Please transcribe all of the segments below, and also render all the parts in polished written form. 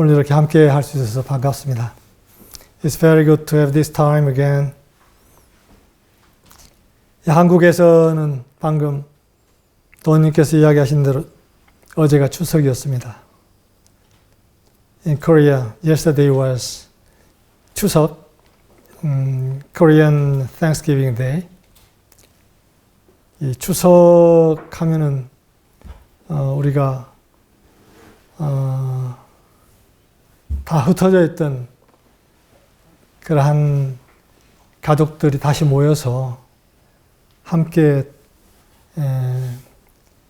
오늘 이렇게 함께 할 수 있어서 반갑습니다. It's very good to have this time again. 한국에서는 방금 도원님께서 이야기하신 대로 어제가 추석이었습니다. In Korea, yesterday was 추석, Korean Thanksgiving Day. 이 추석 하면은 우리가 다 흩어져 있던 그러한 가족들이 다시 모여서 함께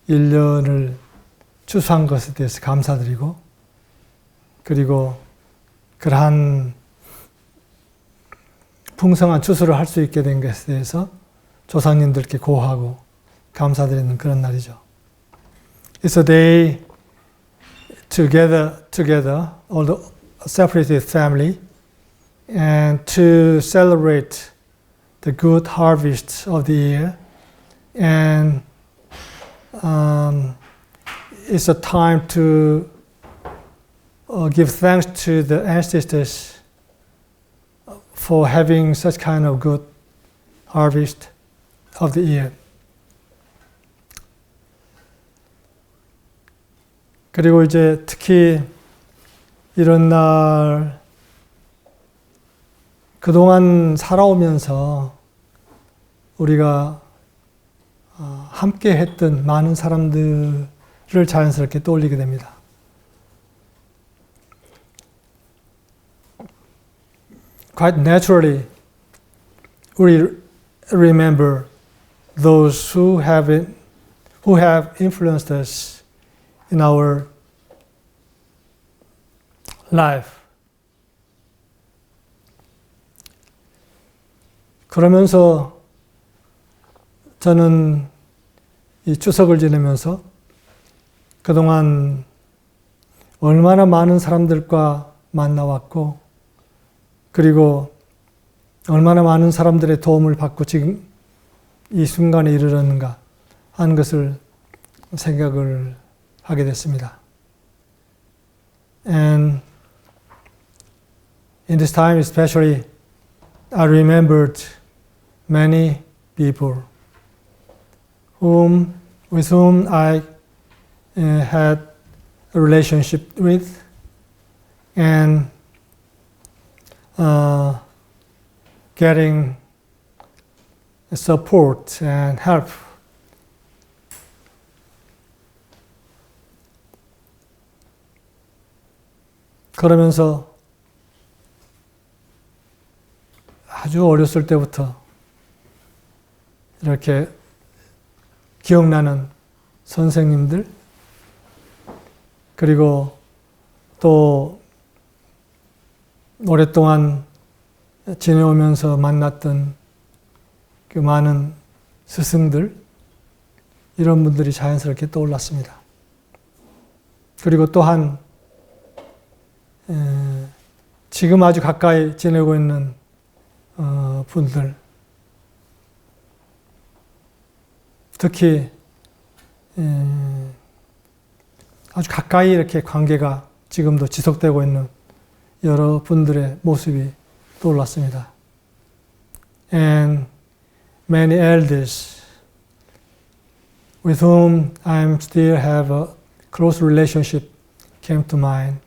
1년을 추수한 것에 대해서 감사드리고, 그리고 그러한 풍성한 추수를 할 수 있게 된 것에 대해서 조상님들께 고하고 감사드리는 그런 날이죠. It's a day together, all the separated family, and to celebrate the good harvest of the year. And it's a time to give thanks to the ancestors for having such kind of good harvest of the year. 그리고 이제 특히 이런 날 그동안 살아오면서 우리가 함께 했던 많은 사람들을 자연스럽게 떠올리게 됩니다. Quite naturally, we remember those who have influenced us in our life. 그러면서 저는 이 추석을 지내면서 그동안 얼마나 많은 사람들과 만나왔고, 그리고 얼마나 많은 사람들의 도움을 받고 지금 이 순간에 이르렀는가 하는 것을 생각을 하게 됐습니다. And in this time especially, I remembered many people with whom I had a relationship with, and getting support and help. 그러면서 아주 어렸을 때부터 이렇게 기억나는 선생님들, 그리고 또 오랫동안 지내오면서 만났던 그 많은 스승들, 이런 분들이 자연스럽게 떠올랐습니다. 그리고 또한 지금 아주 가까이 지내고 있는 분들, 특히 아주 가까이 이렇게 관계가 지금도 지속되고 있는 여러 분들의 모습이 떠올랐습니다. And many elders with whom I still have a close relationship came to mind.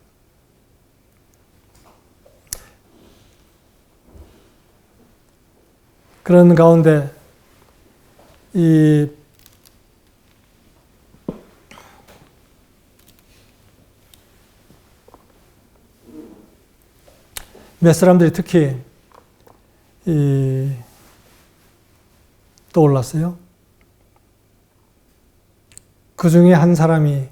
그런 가운데 이 몇 사람들이 특히 떠올랐어요. 그 중에 한 사람이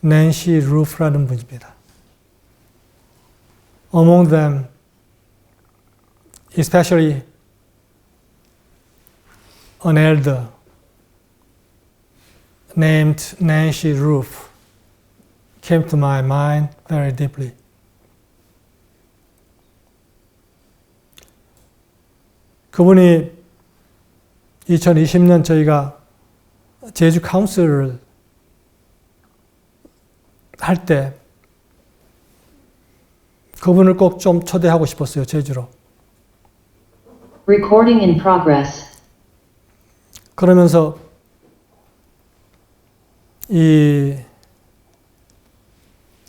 낸시 루프라는 분입니다. Among them, especially an elder named Nancy Roof came to my mind very deeply. 그분이 2020년 저희가 제주 카운슬을 할 때 그분을 꼭 좀 초대하고 싶었어요, 제주로. Recording in progress. 그러면서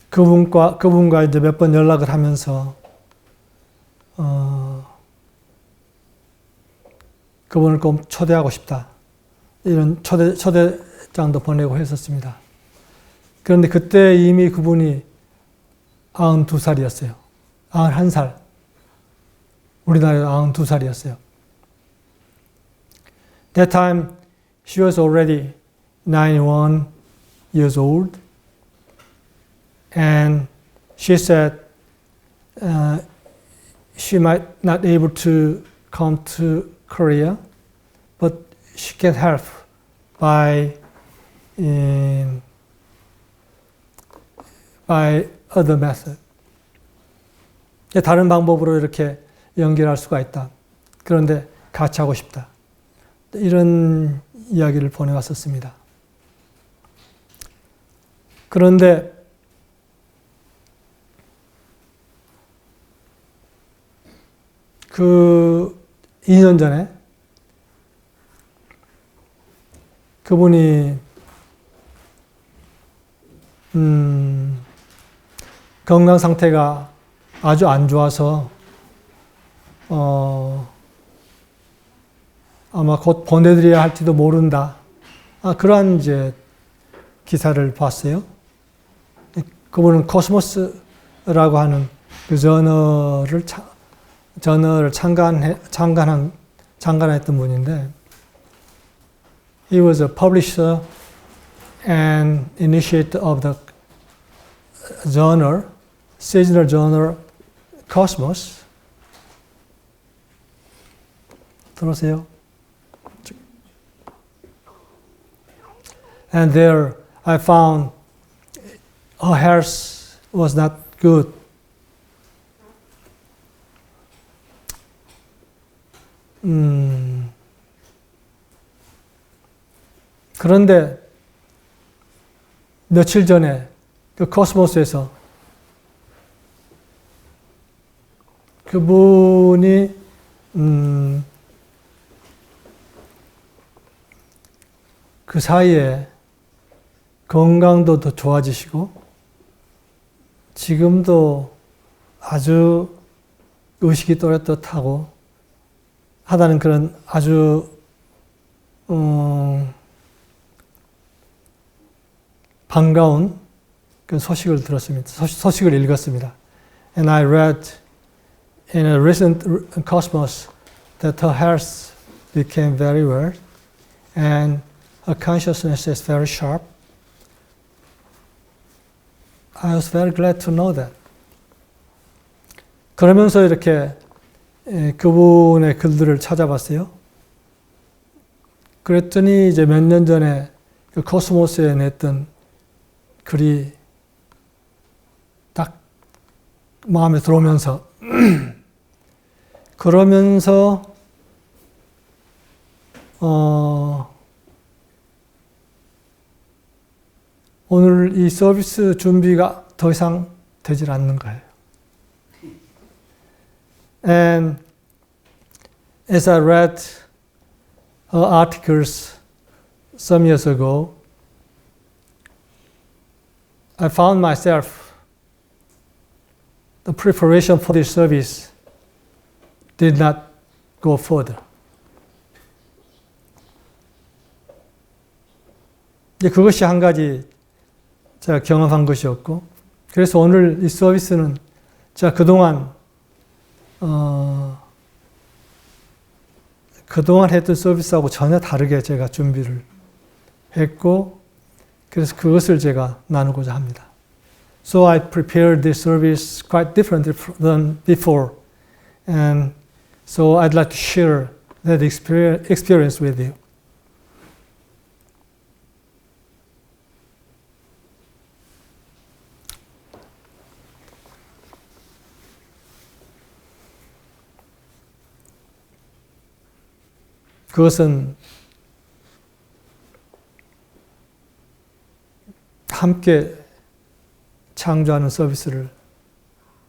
그분과 이제 몇 번 연락을 하면서 그분을 꼭 초대하고 싶다. 이런 초대장도 보내고 했었습니다. 그런데 그때 이미 그분이 92살이었어요. 91살. 우리나라에 92살이었어요. That time, she was already 91 years old. And she said she might not be able to come to Korea, but she can help by other method. 다른 방법으로 이렇게 연결할 수가 있다. 그런데 같이 하고 싶다. 이런 이야기를 보내왔었습니다. 그런데 그 2년 전에 그분이 건강 상태가 아주 안 좋아서 아마 곧 보내드려야 할지도 모른다. 그러한 이제 기사를 봤어요. 그분은 코스모스라고 하는 그 저널을 창간했던 분인데, he was a publisher and initiator of the journal, seasonal journal Cosmos. 들어오세요. And there I found her health was not good. 그런데 며칠 전에 그 코스모스에서 그분이 그 사이에 건강도 더 좋아지시고 지금도 아주 의식이 또렷하고 하다는 그런 아주 반가운 그 소식을 들었습니다. 소식을 읽었습니다. And I read in a recent Cosmos that her health became very well and her consciousness is very sharp. I was very glad to know that. 그러면서 이렇게 그분의 글들을 찾아봤어요. 그랬더니 이제 몇 년 전에 그 코스모스에 냈던 글이 딱 마음에 들어오면서 그러면서 오늘 이 서비스 준비가 더 이상 되질 않는 거예요. And as I read her articles some years ago, I found myself the preparation for this service did not go further. 이제 그것이 한 가지 제가 경험한 것이었고, 그래서 오늘 이 서비스는 제가 그동안 했던 서비스하고 전혀 다르게 제가 준비를 했고, 그래서 그것을 제가 나누고자 합니다. So I prepared this service quite differently than before, and so I'd like to share that experience with you. 그것은 함께 창조하는 서비스를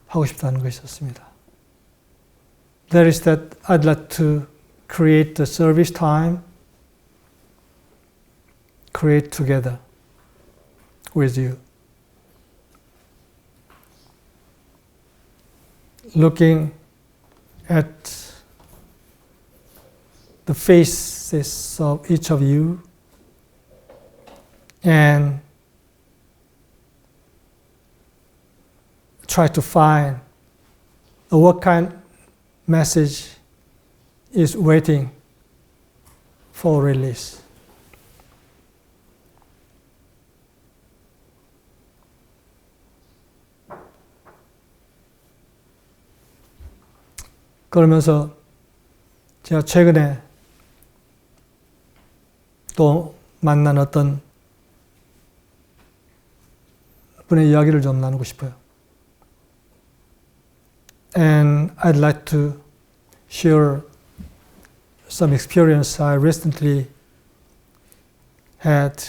하고 싶다는 것이었습니다. That is that I'd like to create the service time, create together with you. Looking at the faces of each of you and try to find what kind of message is waiting for release. 그러면서 제가 최근에 또 만난 어떤 분의 이야기를 좀 나누고 싶어요. And I'd like to share some experience I recently had.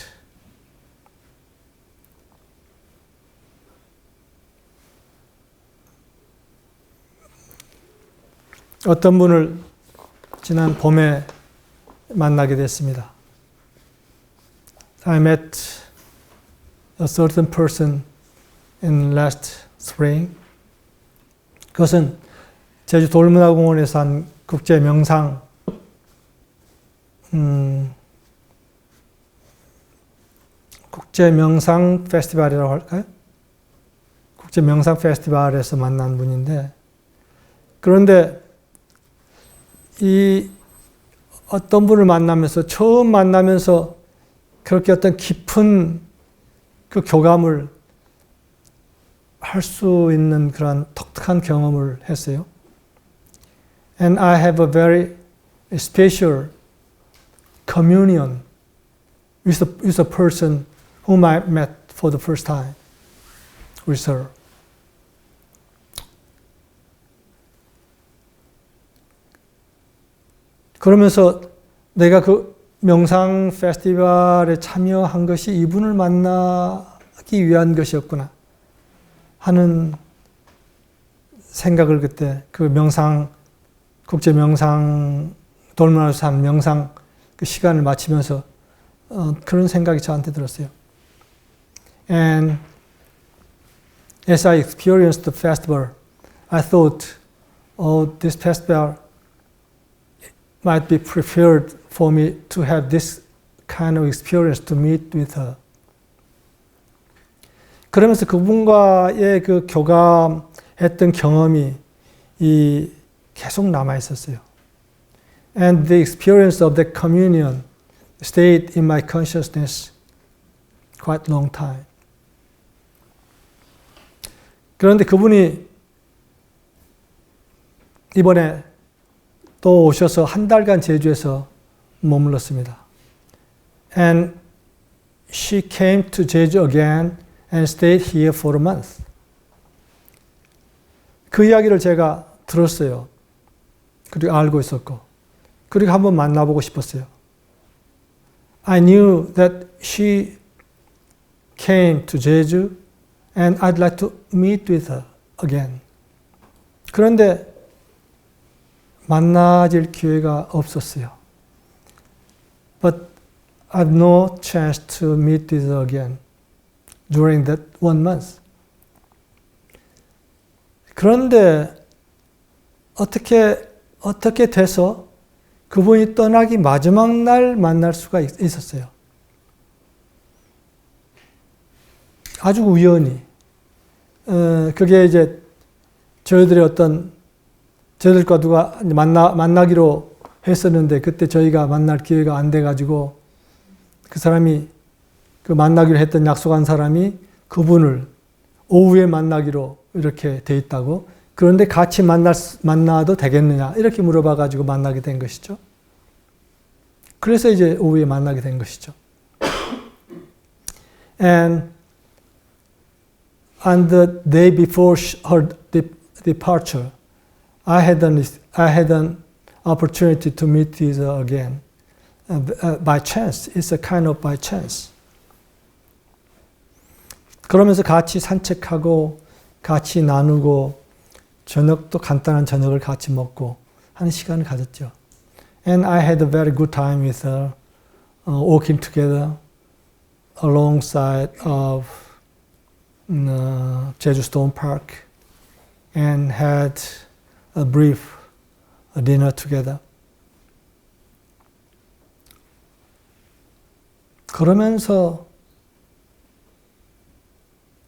어떤 분을 지난 봄에 만나게 됐습니다. I met a certain person in last spring. 그것은 제주 돌문화공원에서 한 국제 명상 페스티벌이라고 할까요? 국제 명상 페스티벌에서 만난 분인데, 그런데 이 어떤 분을 만나면서 처음 만나면서 그렇게 어떤 깊은 그 교감을 할 수 있는 그런 독특한 경험을 했어요. And I have a very special communion with a person whom I met for the first time with her. 그러면서 내가 그 명상 페스티벌에 참여한 것이 이분을 만나기 위한 것이었구나 하는 생각을 그때 그 명상, 국제 명상, 돌문화에서 한 명상 그 시간을 마치면서 그런 생각이 저한테 들었어요. And as I experienced the festival, I thought, oh, this festival might be prepared for me to have this kind of experience to meet with her. 그러면서 그분과의 그 교감했던 경험이 계속 남아 있었어요. And the experience of that communion stayed in my consciousness quite long time. 그런데 그분이 이번에 또 오셔서 한 달간 제주에서 머물렀습니다. And she came to Jeju again and stayed here for a month. 그 이야기를 제가 들었어요. 그리고 알고 있었고, 그리고 한번 만나보고 싶었어요. I knew that she came to Jeju and I'd like to meet with her again. 그런데 만나질 기회가 없었어요. But I've no chance to meet with her again during that 1 month. 그런데 어떻게 돼서 그분이 떠나기 마지막 날 만날 수가 있었어요. 아주 우연히. 그게 이제 저희들과 누가 만나기로 했었는데, 그때 저희가 만날 기회가 안 돼가지고, 그 사람이, 그 만나기로 했던 약속한 사람이 그분을 오후에 만나기로 이렇게 돼 있다고. 그런데 같이 만나도 되겠느냐, 이렇게 물어봐가지고 만나게 된 것이죠. 그래서 이제 오후에 만나게 된 것이죠. And on the day before her departure, I had an opportunity to meet with her again. By chance. It's a kind of by chance. 그러면서 같이 산책하고 같이 나누고 저녁도 간단한 저녁을 같이 먹고 하는 시간을 가졌죠. And I had a very good time with her, walking together alongside of Jeju Stone Park and had a brief dinner together. 그러면서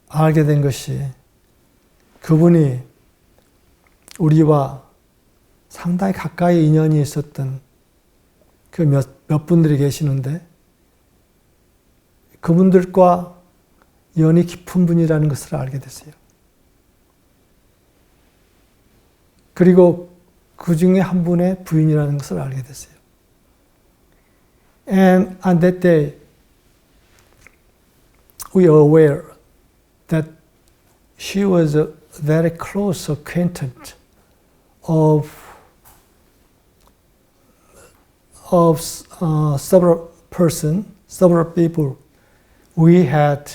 알게 된 것이 그분이 우리와 상당히 가까이 인연이 있었던 그 몇 분들이 계시는데 그분들과 연이 깊은 분이라는 것을 알게 됐어요. 그리고 그 중에 한 분의 부인이라는 것을 알게 됐어요. And on that day, we are aware that she was a very close acquaintance of several people. We had,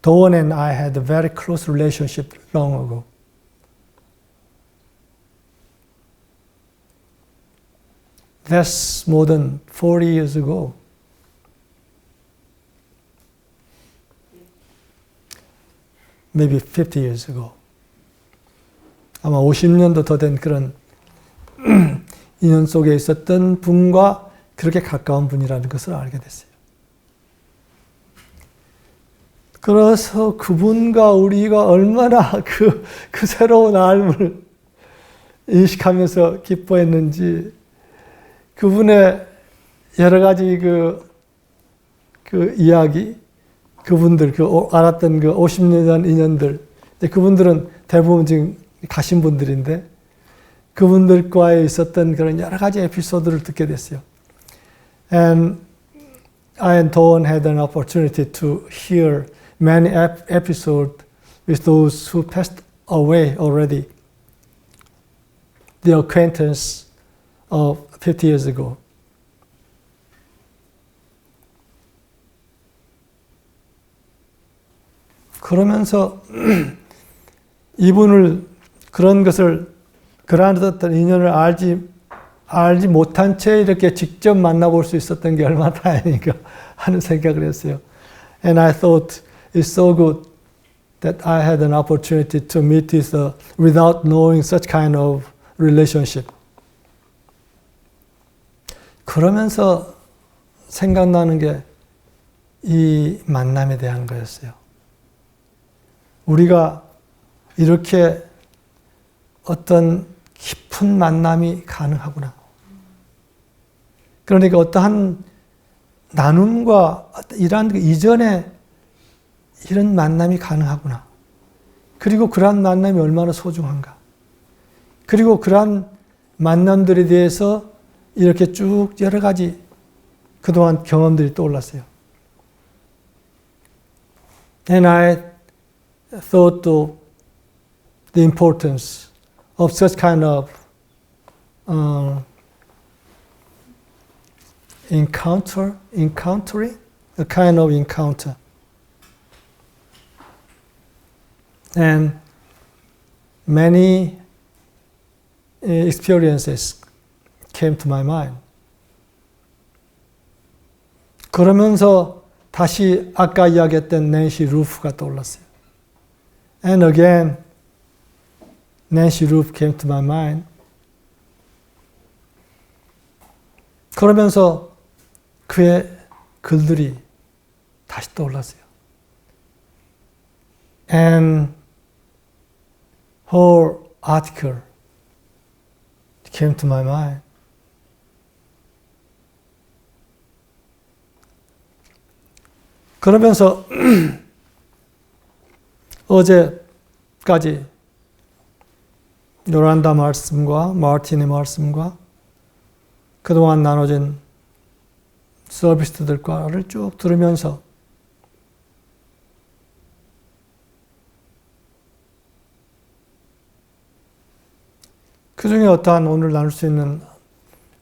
Dawn and I had a very close relationship long ago. That's more than 40 years ago. Maybe 50 years ago. 아마 50년도 더 된 그런 인연 속에 있었던 분과 그렇게 가까운 분이라는 것을 알게 됐어요. 그래서 그분과 우리가 얼마나 그 새로운 삶을 인식하면서 기뻐했는지 그분의 여러 가지 그 이야기, 그분들, 알았던 그 50년 인연들, 그분들은 대부분 지금 가신 분들인데 그분들과의 있었던 그런 여러 가지 에피소드를 듣게 됐어요. And I and Dawn had an opportunity to hear many episodes with those who passed away already. The acquaintance of 50 years ago. 그러면서 이분을 그런 것을 그러한 어떤 인연을 알지 못한 채 이렇게 직접 만나볼 수 있었던 게 얼마나 다행인가 하는 생각을 했어요. And I thought it's so good that I had an opportunity to meet with without knowing such kind of relationship. 그러면서 생각나는 게 이 만남에 대한 거였어요. 우리가 이렇게 어떤 깊은 만남이 가능하구나. 그러니까 어떠한 나눔과 이러한 이전에 이런 만남이 가능하구나. 그리고 그러한 만남이 얼마나 소중한가. 그리고 그러한 만남들에 대해서 이렇게 쭉 여러 가지 그동안 경험들이 떠올랐어요. And I thought of the importance of such kind of encountering, a kind of encounter. And many experiences came to my mind. 그러면서 다시 아까 이야기했던 낸시 루프가 떠올랐어요. And again, Nancy Ruth came to my mind. 그러면서 그의 글들이 다시 떠올랐어요. And her article came to my mind. 그러면서 어제까지 요란다 말씀과 마틴의 말씀과 그동안 나눠진 서비스들과를 쭉 들으면서 그 중에 어떠한 오늘 나눌 수 있는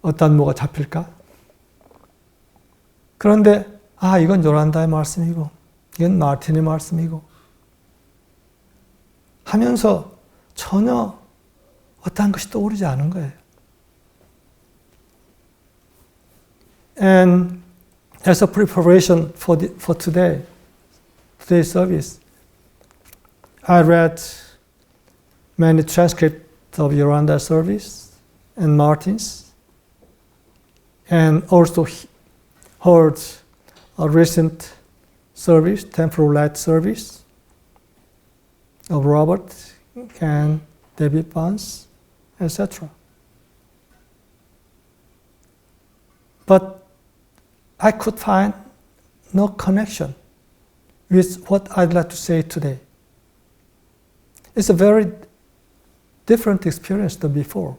어떠한 뭐가 잡힐까? 그런데 이건 요란다의 말씀이고 이건 마틴의 말씀이고 하면서 전혀 어떠한 것이 떠오르지 않은 거예요. And as a preparation for today's service, I read many transcripts of Yolanda's service and Martin's, and also heard a recent service, temporal light service of Robert and David Barnes, etc. But I could find no connection with what I'd like to say today. It's a very different experience than before.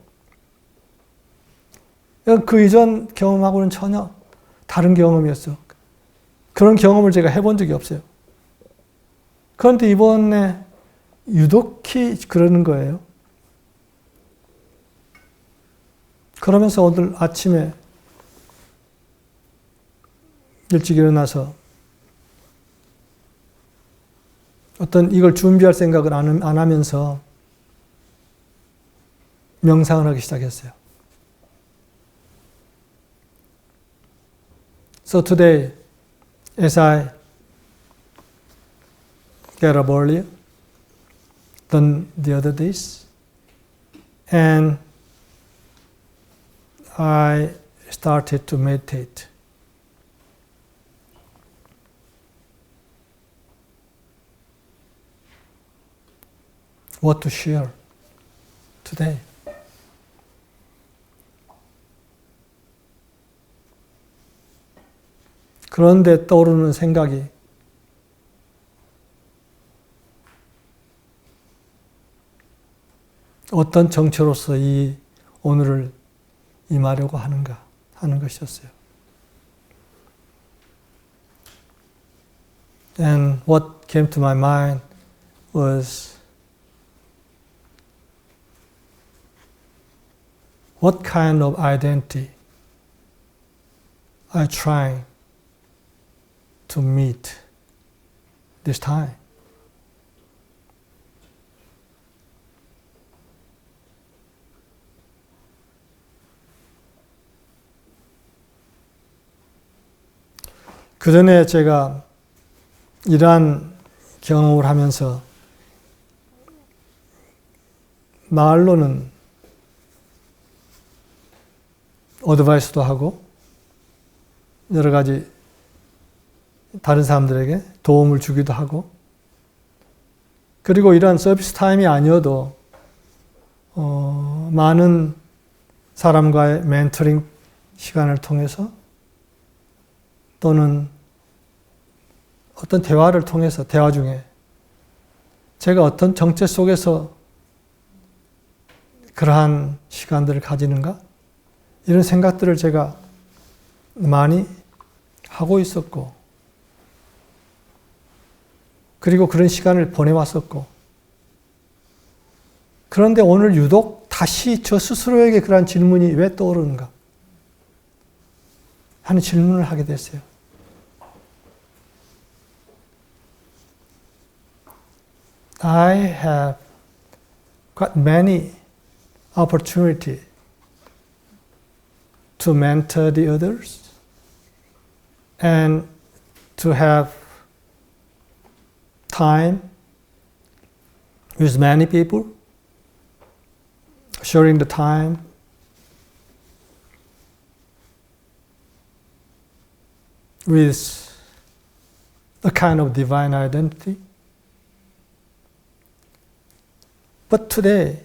그 이전 경험하고는 전혀 다른 경험이었어요. 그런 경험을 제가 해본 적이 없어요. 그런데 이번에 유독히 그러는 거예요. 그러면서 오늘 아침에 일찍 일어나서 어떤 이걸 준비할 생각을 안 하면서 명상을 하기 시작했어요. So today, as I get up earlier than the other days, and I started to meditate. What to share today? 그런데 떠오르는 생각이 어떤 정체로서 이 오늘을 임하려고 하는가 하는 것이었어요. And what came to my mind was what kind of identity I try to meet this time. 그 전에 제가 이러한 경험을 하면서 말로는 어드바이스도 하고 여러 가지 다른 사람들에게 도움을 주기도 하고, 그리고 이러한 서비스 타임이 아니어도 많은 사람과의 멘토링 시간을 통해서 또는 어떤 대화를 통해서 대화 중에 제가 어떤 정체 속에서 그러한 시간들을 가지는가? 이런 생각들을 제가 많이 하고 있었고, 그리고 그런 시간을 보내왔었고, 그런데 오늘 유독 다시 저 스스로에게 그러한 질문이 왜 떠오르는가 하는 질문을 하게 됐어요. I have got many opportunities to mentor the others and to have time with many people, sharing the time with a kind of divine identity. But today,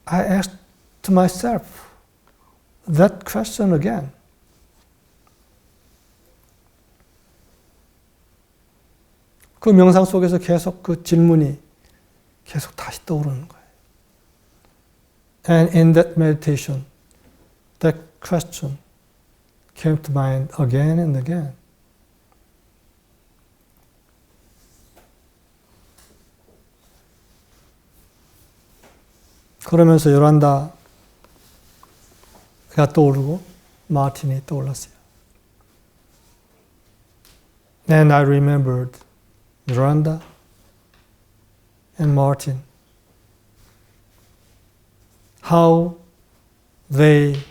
I asked to myself that question again. 그 명상 속에서 계속 그 질문이 계속 다시 떠오르는 거예요. And in that meditation, that question came to mind again and again. 그러면서 요란다가 떠오르고 마틴이 떠올랐어요. And I remembered Yolanda and Martin, how they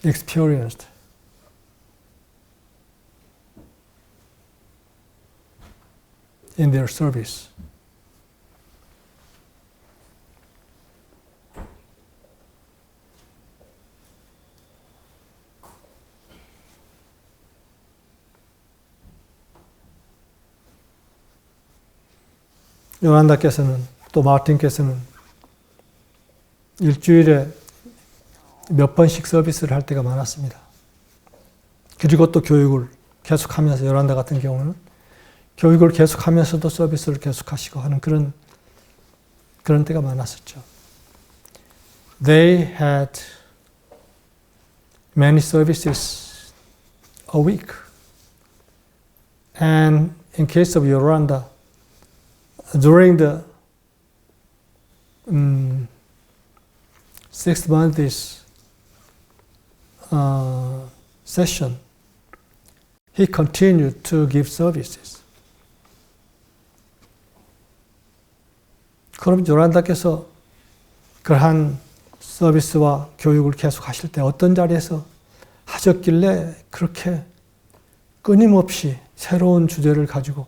experienced in their service. 요란다께서는 또 마틴께서는 일주일에 몇 번씩 서비스를 할 때가 많았습니다. 그리고 또 교육을 계속하면서 요란다 같은 경우는 교육을 계속하면서도 서비스를 계속하시고 하는 그런 때가 많았었죠. They had many services a week, and in case of Yolanda, during the 6 months session, he continued to give services. 그럼 요란다께서 그러한 서비스와 교육을 계속 하실 때 어떤 자리에서 하셨길래 그렇게 끊임없이 새로운 주제를 가지고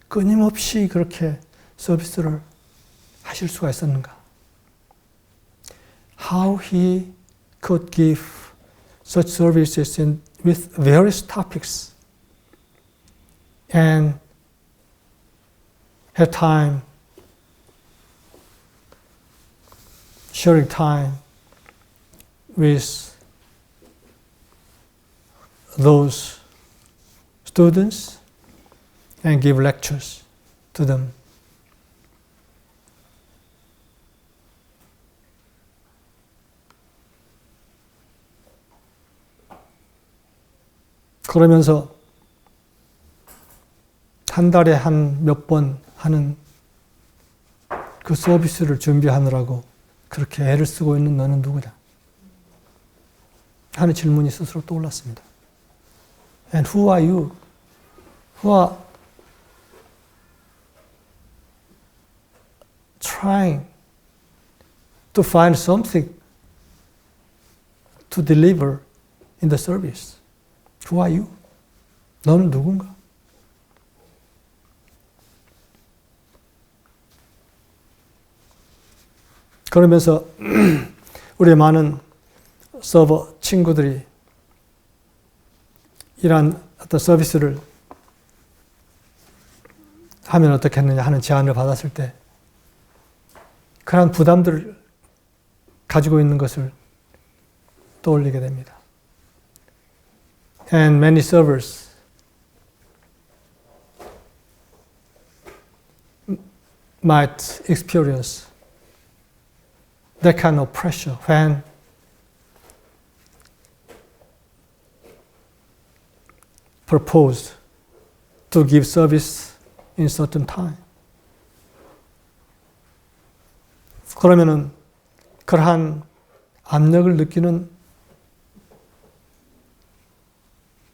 끊임없이 그렇게 서비스를 하실 수가 있었는가? How he could give such services with various topics and have time, sharing time with those students and give lectures to them. 그러면서 한 달에 한 몇 번 하는 그 서비스를 준비하느라고 그렇게 애를 쓰고 있는 너는 누구냐? 하는 질문이 스스로 떠올랐습니다. And who are you? Who are trying to find something to deliver in the service? Who are you? 너는 누군가? 그러면서 우리 많은 서버 친구들이 이러한 어떤 서비스를 하면 어떻겠느냐 하는 제안을 받았을 때 그러한 부담들을 가지고 있는 것을 떠올리게 됩니다. And many servers might experience that kind of pressure when proposed to give service in certain time. 그러면은 그러한 압력을 느끼는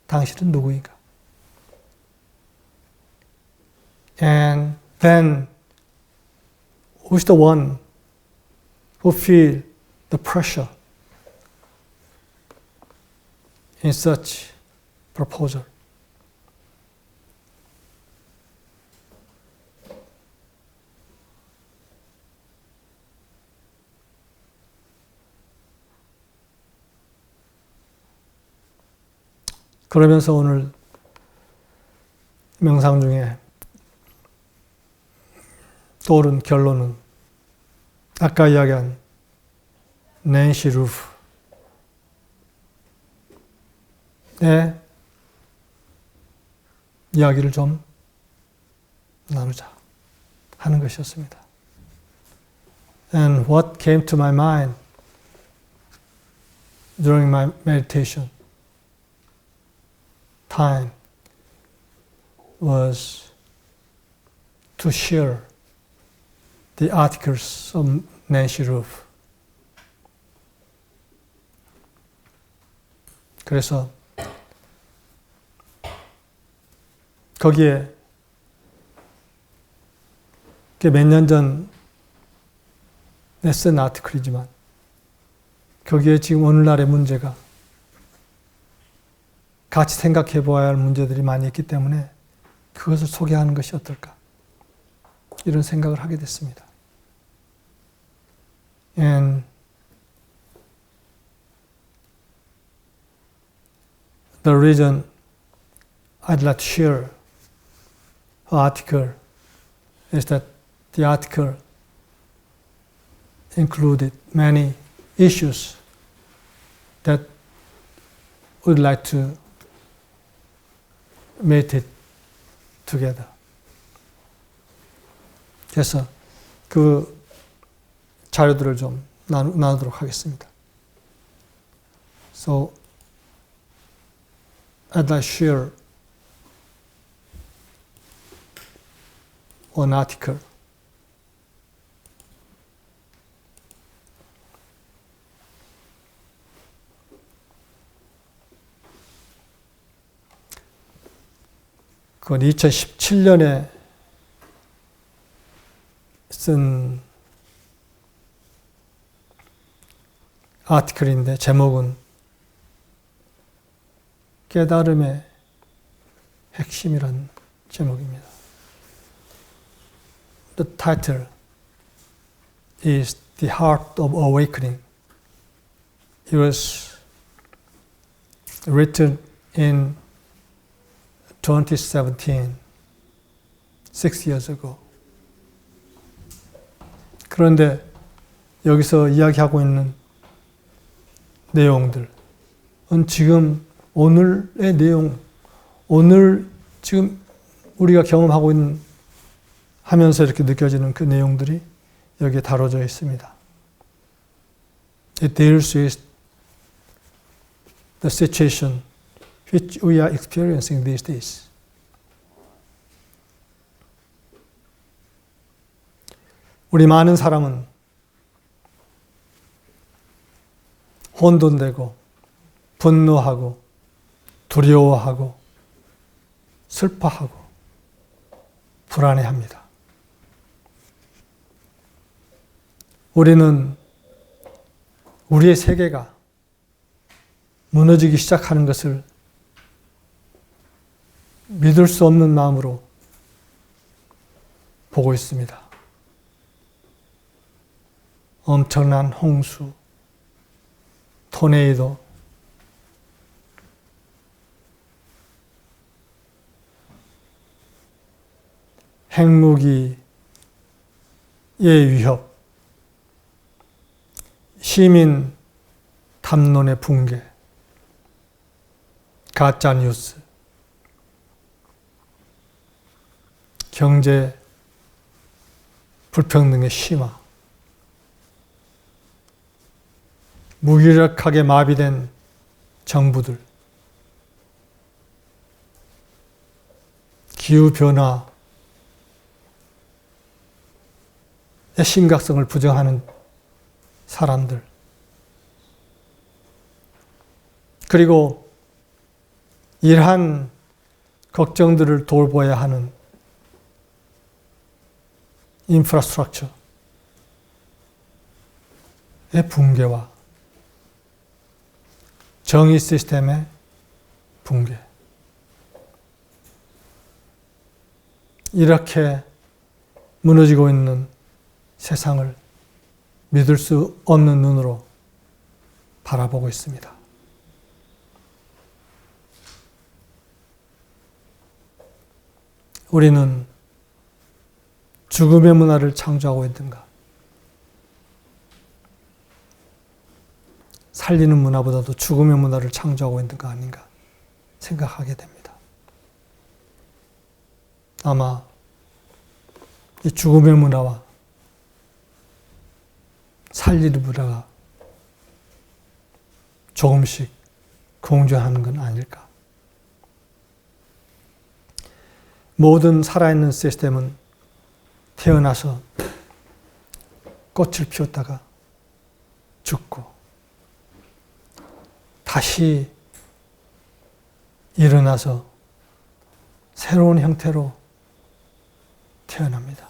당신은 누구인가? And then who's the one who feel the pressure in such proposal? 그러면서 오늘 명상 중에 떠오른 결론은 아까 이야기한 낸시 루프의 이야기를 좀 나누자 하는 것이었습니다. And what came to my mind during my meditation time was to share the articles of Nancy Ruff. 그래서 거기에 몇 년 전에 쓴 아티클이지만 거기에 지금 오늘날의 문제가 같이 생각해 보아야 할 문제들이 많이 있기 때문에 그것을 소개하는 것이 어떨까 이런 생각을 하게 됐습니다. And the reason I'd like to share an article is that the article included many issues that we'd like to meet it together. 그래서 그 자료들을 좀 나누도록 하겠습니다. So I'd like to share an article. 그건 2017년에 쓴 아티클인데 제목은 깨달음의 핵심이란 제목입니다. The title is The Heart of Awakening. It was written in 2017, 6 years ago. 그런데 여기서 이야기하고 있는 내용들은 지금 오늘의 내용, 오늘 지금 우리가 경험하고 있는 하면서 이렇게 느껴지는 그 내용들이 여기에 다뤄져 있습니다. It deals with the situation which we are experiencing these days. 우리 많은 사람은 혼돈되고 분노하고 두려워하고 슬퍼하고 불안해합니다. 우리는 우리의 세계가 무너지기 시작하는 것을 믿을 수 없는 마음으로 보고 있습니다. 엄청난 홍수, 토네이도, 핵무기의 위협, 시민 담론의 붕괴, 가짜 뉴스, 경제 불평등의 심화, 무기력하게 마비된 정부들, 기후변화의 심각성을 부정하는 사람들, 그리고 이러한 걱정들을 돌봐야 하는 인프라스트럭처의 붕괴와 정의 시스템의 붕괴. 이렇게 무너지고 있는 세상을 믿을 수 없는 눈으로 바라보고 있습니다. 우리는 죽음의 문화를 창조하고 있는가? 살리는 문화보다도 죽음의 문화를 창조하고 있는 거 아닌가 생각하게 됩니다. 아마 이 죽음의 문화와 살리는 문화가 조금씩 공존하는 건 아닐까. 모든 살아있는 시스템은 태어나서 꽃을 피웠다가 죽고 다시 일어나서 새로운 형태로 태어납니다.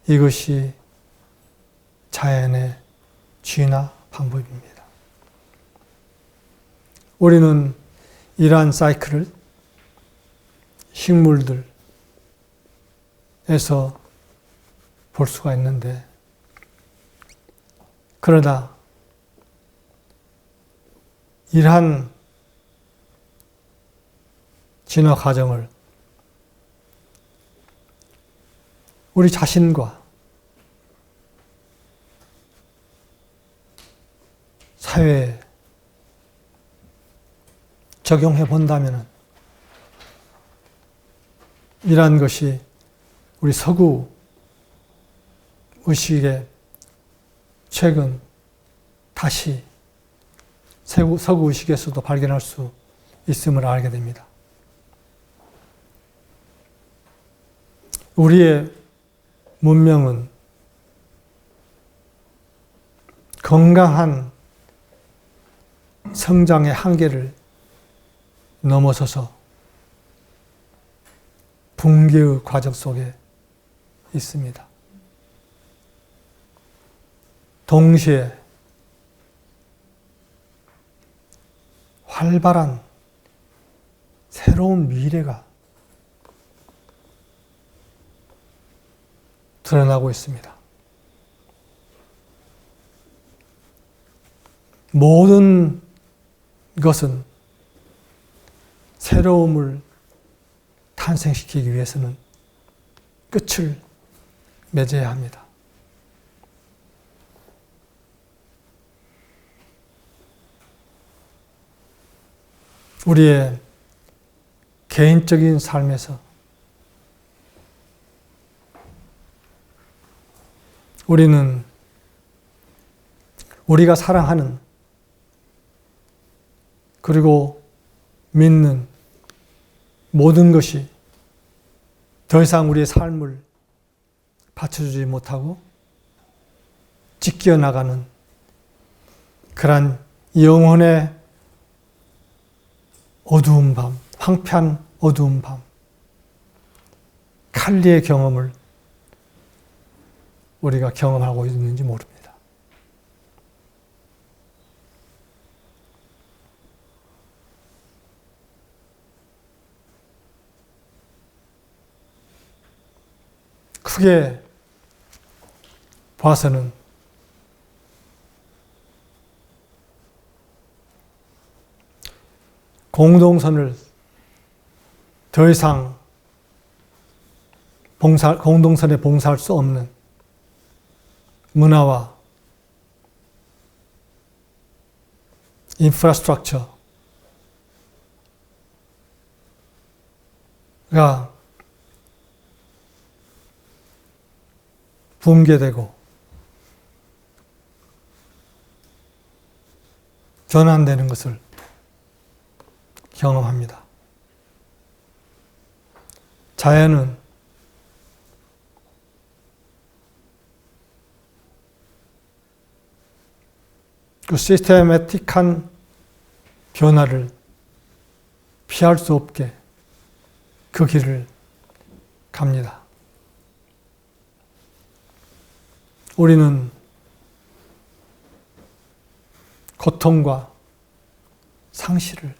이것이 자연의 진화 방법입니다. 우리는 이러한 사이클을 식물들에서 볼 수가 있는데, 그러나 이러한 진화 과정을 우리 자신과 사회에 적용해 본다면 이러한 것이 우리 서구 의식에 최근 다시 서구 의식에서도 발견할 수 있음을 알게 됩니다. 우리의 문명은 건강한 성장의 한계를 넘어서서 붕괴의 과정 속에 있습니다. 동시에 활발한 새로운 미래가 드러나고 있습니다. 모든 것은 새로움을 탄생시키기 위해서는 끝을 맺어야 합니다. 우리의 개인적인 삶에서 우리는 우리가 사랑하는 그리고 믿는 모든 것이 더 이상 우리의 삶을 받쳐주지 못하고 찢겨나가는 그러한 영혼의 어두운 밤, 황폐한 어두운 밤, 칼리의 경험을 우리가 경험하고 있는지 모릅니다. 크게 봐서는 공동선을 더 이상 공동선에 봉사할 수 없는 문화와 인프라스트럭처가 붕괴되고 전환되는 것을 경험합니다. 자연은 그 시스테매틱한 변화를 피할 수 없게 그 길을 갑니다. 우리는 고통과 상실을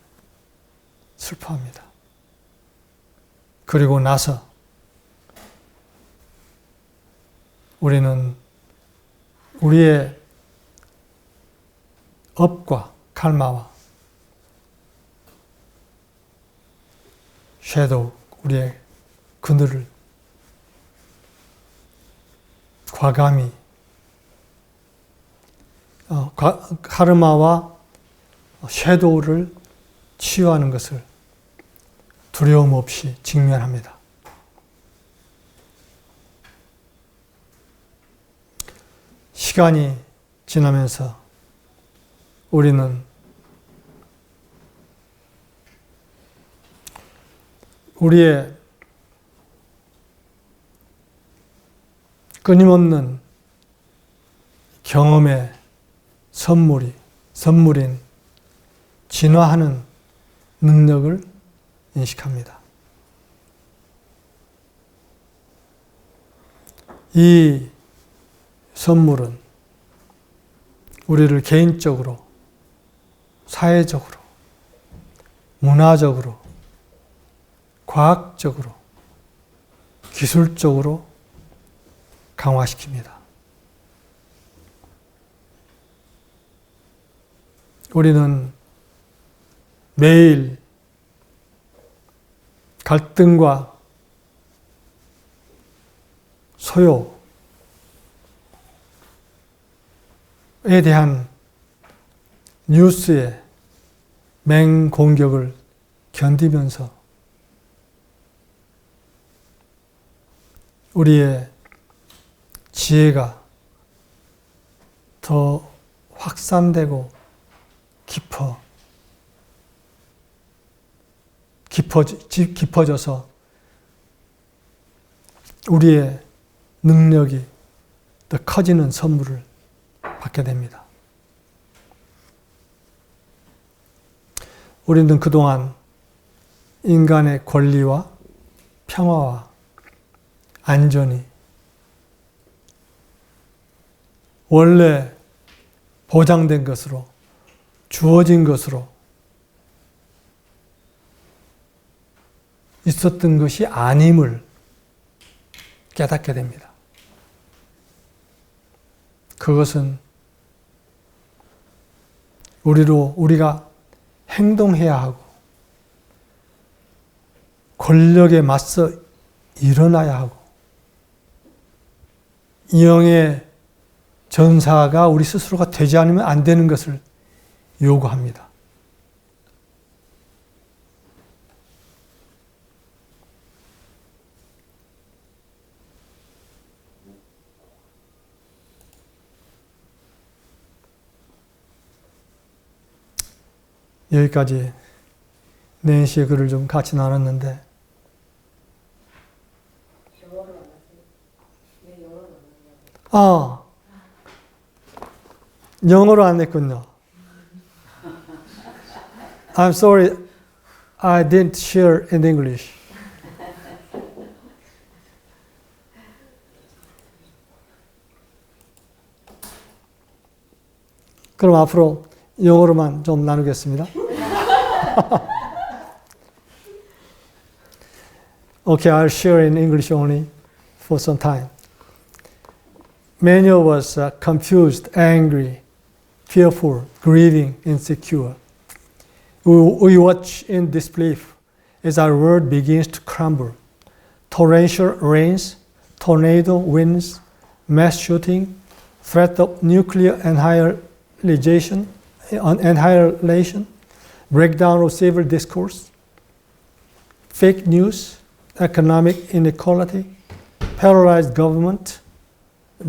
슬퍼합니다. 그리고 나서 우리는 우리의 업과 칼마와 섀도우, 우리의 그늘을 과감히 카르마와 섀도우를 치유하는 것을 두려움 없이 직면합니다. 시간이 지나면서 우리는 우리의 끊임없는 경험의 선물인 진화하는 능력을 인식합니다. 이 선물은 우리를 개인적으로, 사회적으로, 문화적으로, 과학적으로, 기술적으로 강화시킵니다. 우리는 매일 갈등과 소요에 대한 뉴스의 맹공격을 견디면서 우리의 지혜가 더 확산되고 깊어져서 우리의 능력이 더 커지는 선물을 받게 됩니다. 우리는 그동안 인간의 권리와 평화와 안전이 원래 보장된 것으로, 주어진 것으로 있었던 것이 아님을 깨닫게 됩니다. 그것은 우리가 행동해야 하고 권력에 맞서 일어나야 하고 영의 전사가 우리 스스로가 되지 않으면 안 되는 것을 요구합니다. 여기까지 낸시의 글을 좀 같이 나눴는데 영어로 안 냈군요. I'm sorry, I didn't share in English. 그럼 앞으로 영어로만 좀 나누겠습니다. Okay, I'll share in English only for some time. Many of us are confused, angry, fearful, grieving, insecure. We watch in disbelief as our world begins to crumble. Torrential rains, tornado winds, mass shooting, threat of nuclear annihilation, breakdown of civil discourse, fake news, economic inequality, paralyzed government,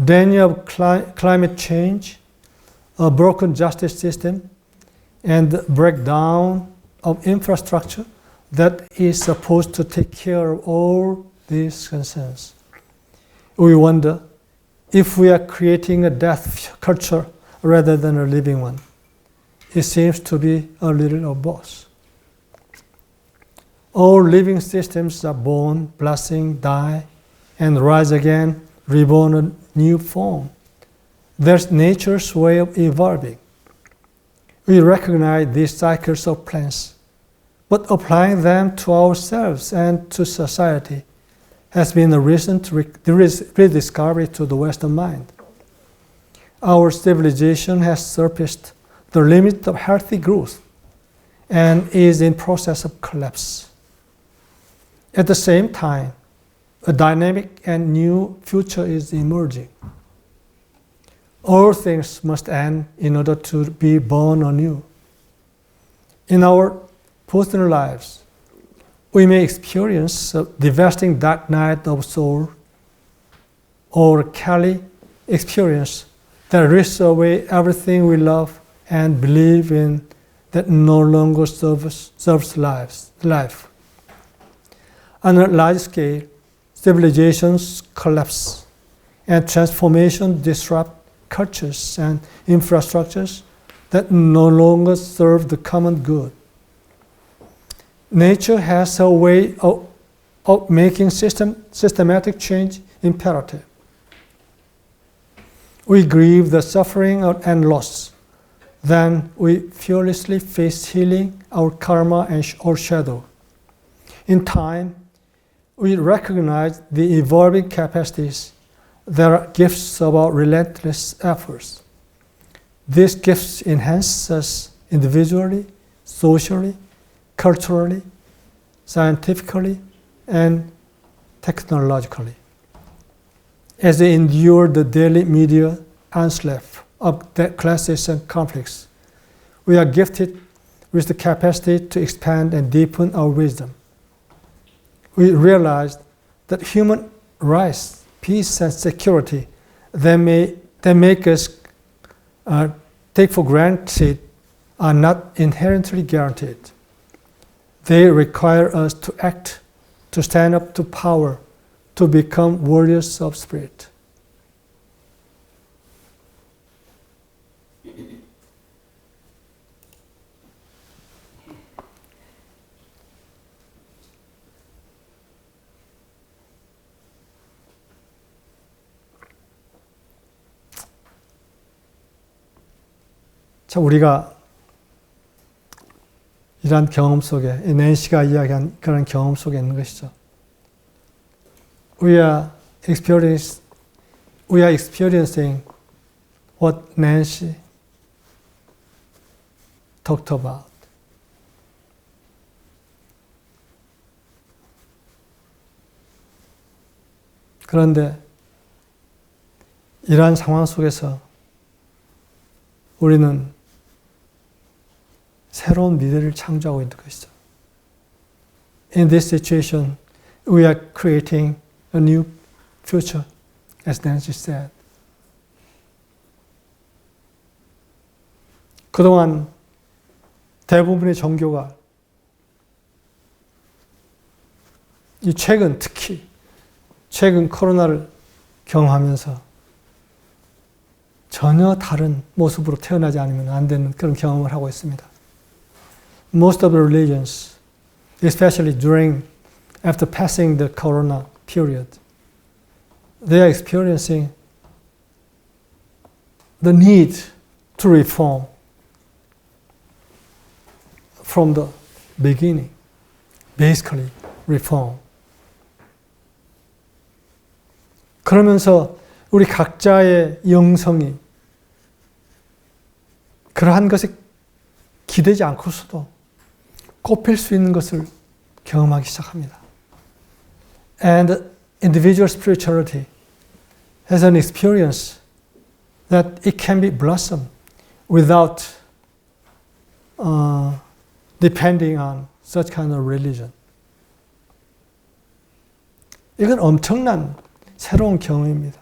danger of climate change, a broken justice system, and breakdown of infrastructure that is supposed to take care of all these concerns. We wonder if we are creating a death culture rather than a living one. It seems to be a little of both. All living systems are born, blessing, die, and rise again, reborn a new form. There's nature's way of evolving. We recognize these cycles of plants, but applying them to ourselves and to society has been a recent rediscovery to the Western mind. Our civilization has surpassed the limit of healthy growth and is in process of collapse. At the same time, a dynamic and new future is emerging. All things must end in order to be born anew. In our personal lives, we may experience a devastating dark night of soul or a Kelly experience that risks away everything we love and believe in that no longer serves life. On a large scale, civilizations collapse and transformation disrupt cultures and infrastructures that no longer serve the common good. nature has a way of making systematic change imperative. We grieve the suffering and loss. Then we fearlessly face healing, our karma or shadow. In time, we recognize the evolving capacities that are gifts of our relentless efforts. These gifts enhance us individually, socially, culturally, scientifically, and technologically. As they endure the daily media onslaught of classes and conflicts, we are gifted with the capacity to expand and deepen our wisdom. We realize that human rights, peace, and security that make us take for granted are not inherently guaranteed. They require us to act, to stand up to power, to become warriors of spirit. 자, 우리가 이러한 경험 속에, 낸시가 이야기한 그런 경험 속에 있는 것이죠. We are experiencing what Nancy talked about. 그런데 이러한 상황 속에서 우리는 새로운 미래를 창조하고 있는 것이죠. In this situation, we are creating a new future, as Nancy said. 그동안 대부분의 종교가 특히 최근 코로나를 경험하면서 전혀 다른 모습으로 태어나지 않으면 안 되는 그런 경험을 하고 있습니다. Most of the religions, especially after passing the corona period, they are experiencing the need to reform from the beginning, basically reform. 그러면서 우리 각자의 영성이 그러한 것에 기대지 않고서도 꼽힐 수 있는 것을 경험하기 시작합니다. And individual spirituality has an experience that it can be blossomed without depending on such kind of religion. 이건 엄청난 새로운 경험입니다.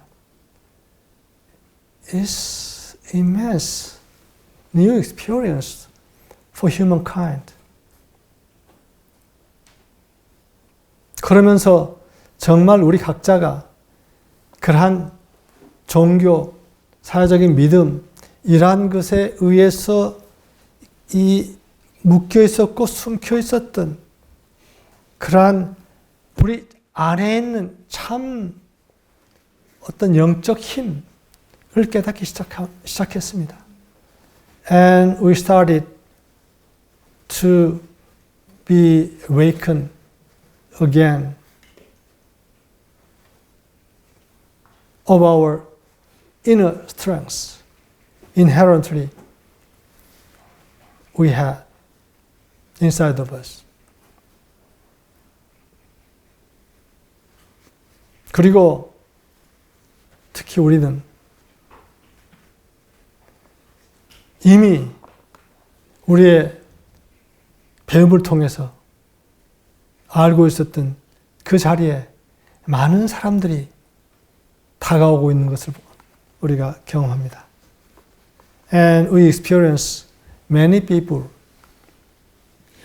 It's immense new experience for humankind. 그러면서 정말 우리 각자가 그러한 종교, 사회적인 믿음, 이러한 것에 의해서 이 묶여 있었고 숨겨 있었던 그러한 우리 안에 있는 참 어떤 영적 힘을 깨닫기 시작했습니다. And we started to be awakened again of our inner strengths inherently we have inside of us. 그리고 특히 우리는 이미 우리의 배움을 통해서 알고 있었던 그 자리에 많은 사람들이 다가오고 있는 것을 우리가 경험합니다. And we experience many people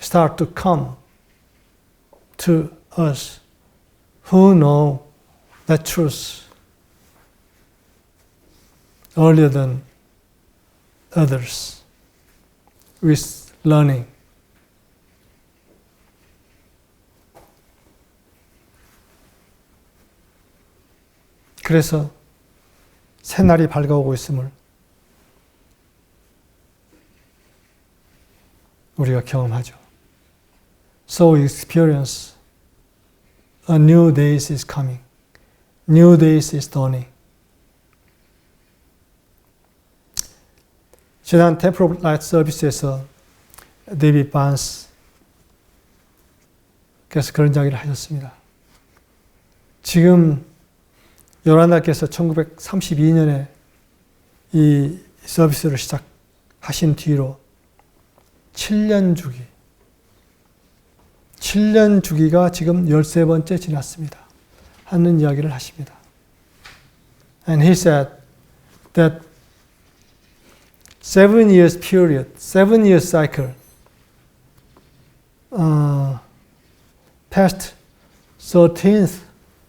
start to come to us who know the truth earlier than others with learning. 그래서 새날이 밝아오고 있음을 우리가 경험하죠. So we experience a new day is coming. New day is dawning. 지난 Temple of Light 서비스에서 데이빗 반스께서 그런 이야기를 하셨습니다. 지금 요란다께서 1932년에 이 서비스를 시작하신 뒤로 7년 주기가 지금 13번째 지났습니다. 하는 이야기를 하십니다. And he said that 7 years period, 7 years cycle passed 13th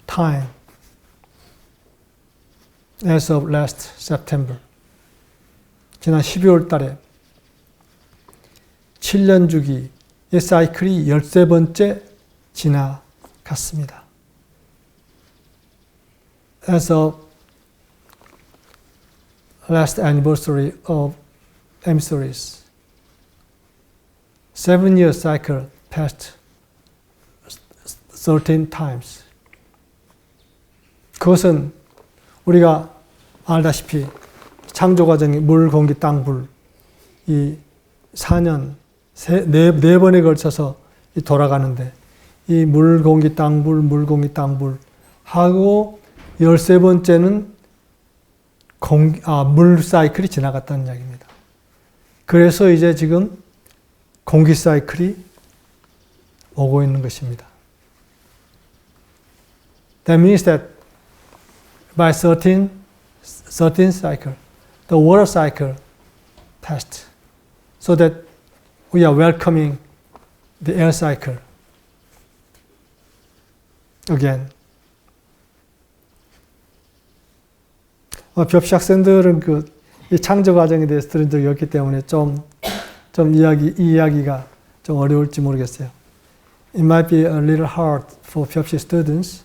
time as of last September. 지난 12월 달에 7년 주기의 사이클이 13번째 지나갔습니다. As of last anniversary of emissaries, 7-year cycle passed 13 times. 그것은 우리가 알다시피 창조 과정이 물, 공기, 땅, 불, 이 4년, 네 번에 걸쳐서 돌아가는데 이 물, 공기, 땅, 불, 물, 공기, 땅, 불 하고 13번째는 물 사이클이 지나갔다는 이야기입니다. 그래서 이제 지금 공기 사이클이 오고 있는 것입니다. That means that by 13th cycle, the water cycle passed, so that we are welcoming the air cycle again. 벽시 학생들은 이 창조 과정에 대해서 들은 적이 없기 때문에 이 이야기가 좀 어려울지 모르겠어요. It might be a little hard for 벽시 students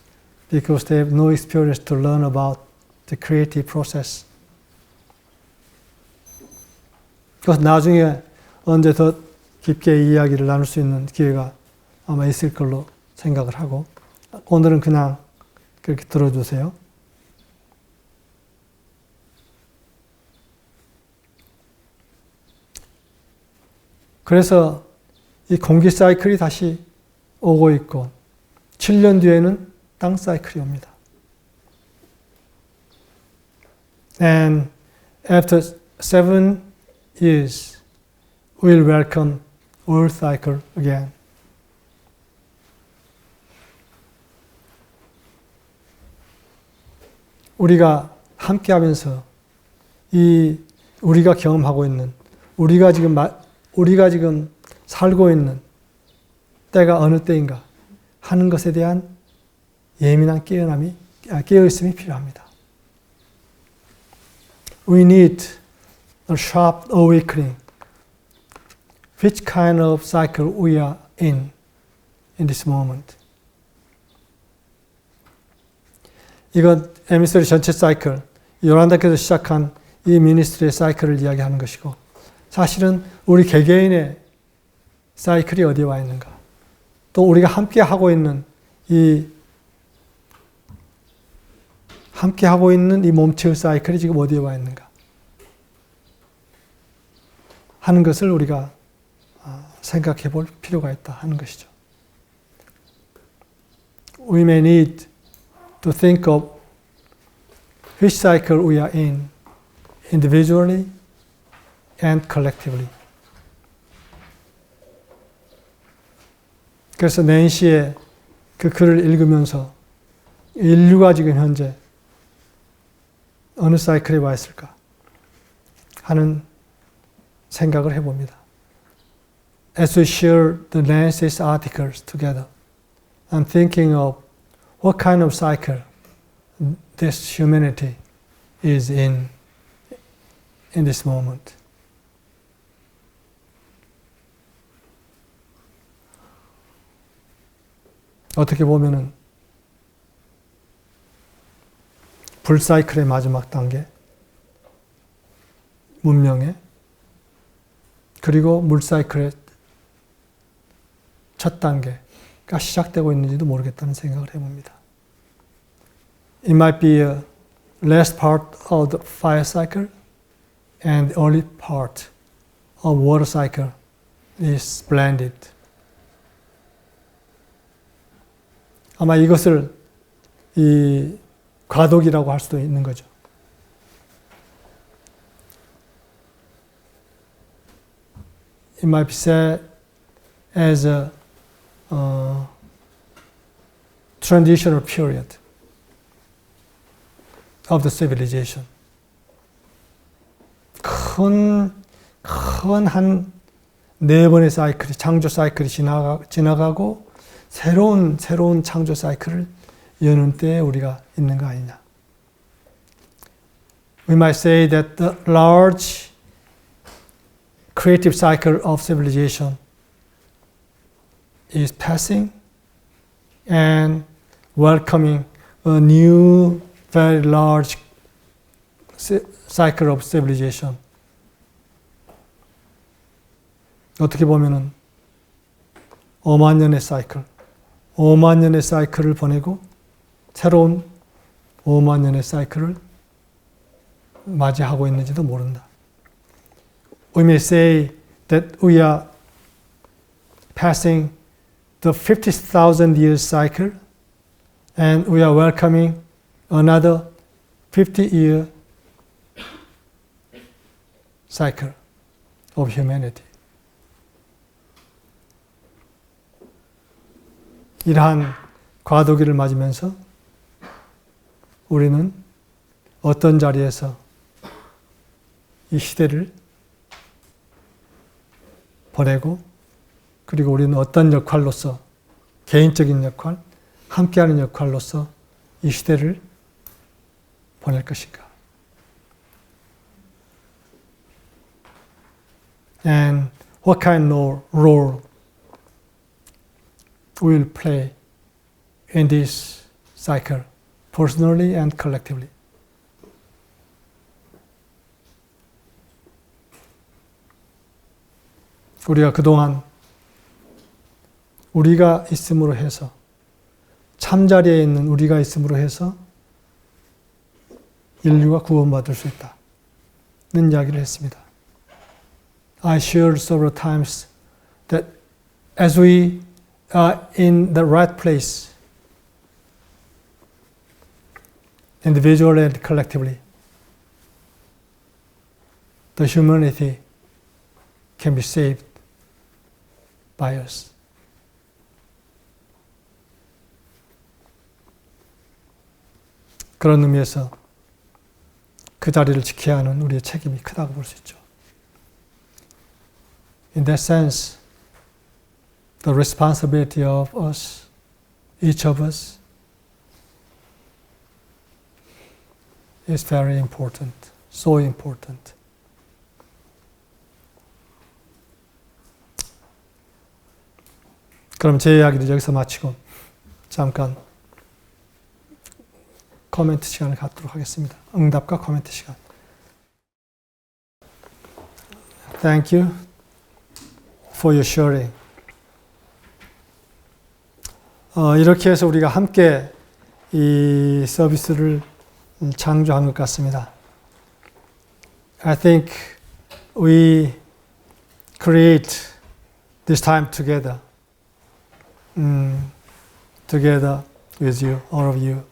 because they have no experience to learn about the creative process. 그래서 나중에 언제 더 깊게 이야기를 나눌 수 있는 기회가 아마 있을 걸로 생각을 하고 오늘은 그냥 그렇게 들어주세요. 그래서 이 공기 사이클이 다시 오고 있고 7년 뒤에는 땅 사이클이 옵니다. And after 7 years, we'll welcome earth cycle again. 우리가 함께 하면서 우리가 경험하고 있는 우리가 지금 살고 있는 때가 어느 때인가 하는 것에 대한 예민한 깨어있음이 필요합니다. We need a sharp awakening. Which kind of cycle we are in this moment. 이건 에미서리 전체 사이클, 요란다께서 시작한 이 미니스트리의 사이클을 이야기하는 것이고 사실은 우리 개개인의 사이클이 어디에 와 있는가 또 우리가 함께 하고 있는 이 몸체의 사이클이 지금 어디에 와 있는가 하는 것을 우리가 생각해 볼 필요가 있다 하는 것이죠. We may need to think of which cycle we are in individually and collectively. 그래서 낸시의 그 글을 읽으면서 인류가 지금 현재 어느 사이클에 와 있을까 하는 생각을 해봅니다. As we share the Nancy's articles together, I'm thinking of what kind of cycle this humanity is in this moment. 어떻게 보면은 불사이클의 마지막 단계, 문명의, 그리고 물사이클의 첫 단계가 시작되고 있는지도 모르겠다는 생각을 해봅니다. It might be a last part of the fire cycle and the early part of water cycle is blended. 아마 이것을 이 과도기라고 할 수도 있는 거죠. It might be said as a transitional period of the civilization. 큰 한 네 번의 사이클이, 창조 사이클이 지나가고 새로운 창조 사이클을 여는 때에 우리가 있는 거 아니냐. We might say that the large creative cycle of civilization is passing and welcoming a new, very large cycle of civilization. 어떻게 보면은 5만 년의 사이클, 5만 년의 사이클을 보내고 새로운 5만 년의 사이클을 맞이하고 있는지도 모른다. We may say that we are passing the 50,000 years cycle and we are welcoming another 50-year cycle of humanity. 이러한 과도기를 맞으면서 우리는 어떤 자리에서 이 시대를 보내고, 그리고 우리는 어떤 역할로서, 개인적인 역할, 함께하는 역할로서 이 시대를 보낼 것인가. And what kind of role we will play in this cycle, personally and collectively. 우리가 그동안 우리가 있음으로 해서, 참자리에 있는 우리가 있음으로 해서 인류가 구원받을 수 있다는 이야기를 했습니다. I shared several times that as we are in the right place, individually and collectively, the humanity can be saved by us. 그런 의미에서 그 자리를 지켜야 하는 우리의 책임이 크다고 볼 수 있죠. In that sense, the responsibility of us, each of us, is very important, so important. 그럼 제 이야기를 여기서 마치고 잠깐 코멘트 시간을 갖도록 하겠습니다. 응답과 코멘트 시간. Thank you for your sharing. 이렇게 해서 우리가 함께 이 서비스를 창조한 것 같습니다. I think we create this time together. Together with you, all of you.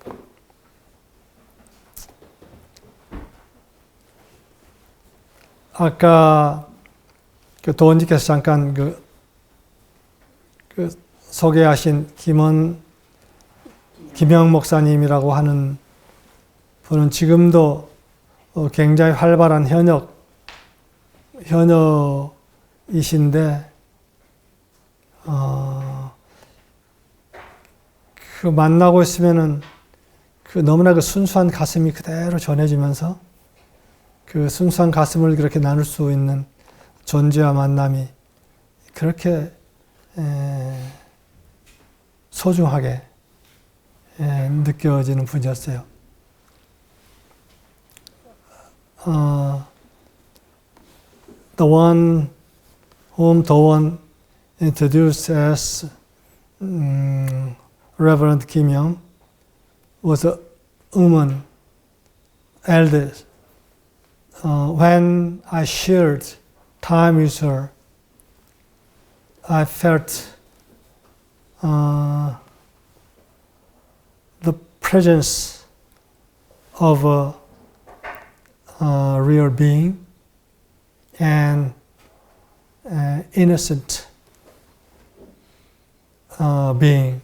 아까 도원님께서 잠깐 그 소개하신 김영 목사님이라고 하는 분은 지금도 굉장히 활발한 현역이신데, 그 만나고 있으면은 너무나 순수한 가슴이 그대로 전해지면서 그 순수한 가슴을 그렇게 나눌 수 있는 존재와 만남이 그렇게 소중하게 느껴지는 분이었어요. the one whom Doan introduced as Reverend Kim Young was a woman, elder. When I shared time with her, I felt the presence of a real being and innocent being.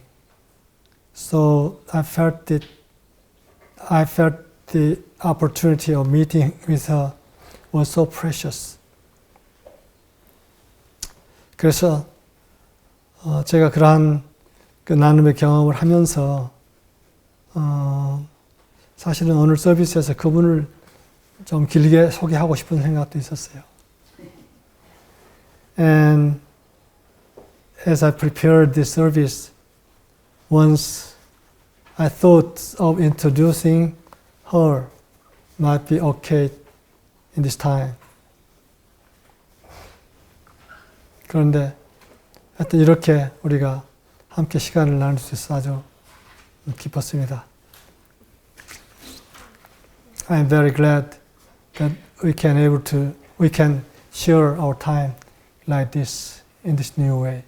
So I felt the opportunity of meeting with her was so precious. 그래서 제가 그러한 그 나눔의 경험을 하면서 사실은 오늘 서비스에서 그분을 좀 길게 소개하고 싶은 생각도 있었어요. And as I prepared this service, once I thought of introducing her might be okay in this time. 그런데 하여튼 이렇게 우리가 함께 시간을 나눌 수 있어 아주 기뻤습니다. I am very glad that we can share our time like this in this new way.